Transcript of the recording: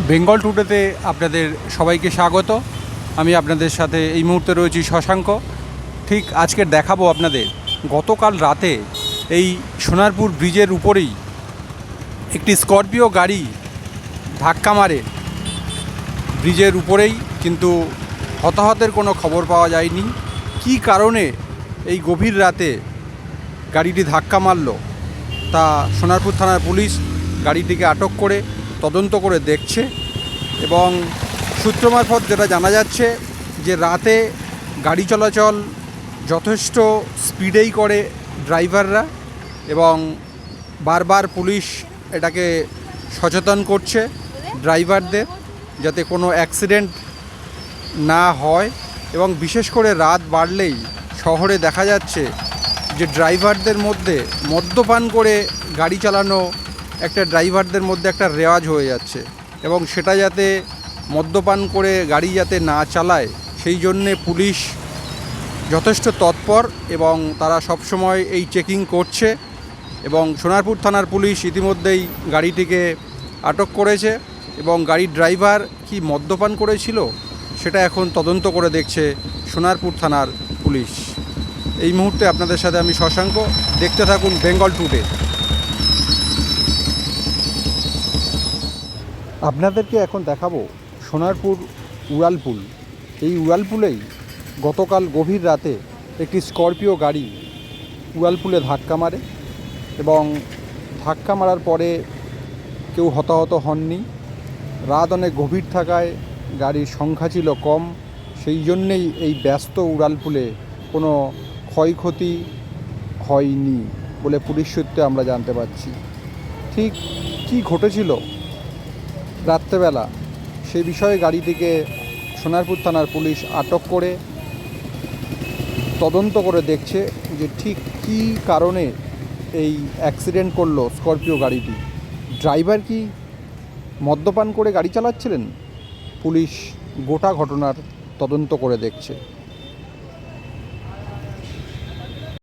বেঙ্গল টুডেতে আপনাদের সবাইকে স্বাগত। আমি আপনাদের সাথে এই মুহূর্তে রয়েছি শশাঙ্ক। ঠিক আজকে দেখাবো আপনাদের গতকাল রাতে এই সোনারপুর ব্রিজের উপরেই একটি স্করপিও গাড়ি ধাক্কা মারে ব্রিজের উপরেই, কিন্তু হতাহতের কোনো খবর পাওয়া যায়নি। কী কারণে এই গভীর রাতে গাড়িটি ধাক্কা মারল তা সোনারপুর থানার পুলিশ গাড়িটিকে আটক করে তদন্ত করে দেখছে। এবং সূত্র মারফত যেটা জানা যাচ্ছে যে রাতে গাড়ি চলাচল যথেষ্ট স্পিডেই করে ড্রাইভাররা, এবং বারবার পুলিশ এটাকে সচেতন করছে ড্রাইভারদের যাতে কোনো অ্যাক্সিডেন্ট না হয়। এবং বিশেষ করে রাত বাড়লেই শহরে দেখা যাচ্ছে যে ড্রাইভারদের মধ্যে মদ্যপান করে গাড়ি চালানো একটা ড্রাইভারদের মধ্যে একটা রেওয়াজ হয়ে যাচ্ছে, এবং সেটা যাতে মদ্যপান করে গাড়ি যাতে না চালায় সেই জন্যে পুলিশ যথেষ্ট তৎপর এবং তারা সবসময় এই চেকিং করছে। এবং সোনারপুর থানার পুলিশ ইতিমধ্যেই গাড়িটিকে আটক করেছে, এবং গাড়ির ড্রাইভার কি মদ্যপান করেছিল সেটা এখন তদন্ত করে দেখছে সোনারপুর থানার পুলিশ। এই মুহূর্তে আপনাদের সাথে আমি শশাঙ্ক, দেখতে থাকুন বেঙ্গল টুডে। আপনাদেরকে এখন দেখাবো সোনারপুর উড়ালপুল। এই উড়ালপুলেই গতকাল গভীর রাতে একটি স্করপিও গাড়ি উড়ালপুলে ধাক্কা মারে, এবং ধাক্কা মারার পরে কেউ হতাহত হননি। রাত অনেক গভীর থাকায় গাড়ির সংখ্যা ছিল কম, সেই জন্যেই এই ব্যস্ত উড়ালপুলে কোনো ক্ষয়ক্ষতি হয়নি বলে পুলিশ সূত্রে আমরা জানতে পারছি। ঠিক কী ঘটেছিল রাত্রেবেলা সেই বিষয়ে গাড়িটিকে সোনারপুর থানার পুলিশ আটক করে তদন্ত করে দেখছে যে ঠিক কী কারণে এই অ্যাক্সিডেন্ট করলো স্করপিও গাড়িটি। ড্রাইভার কি মদ্যপান করে গাড়ি চালাচ্ছিলেন? পুলিশ গোটা ঘটনার তদন্ত করে দেখছে।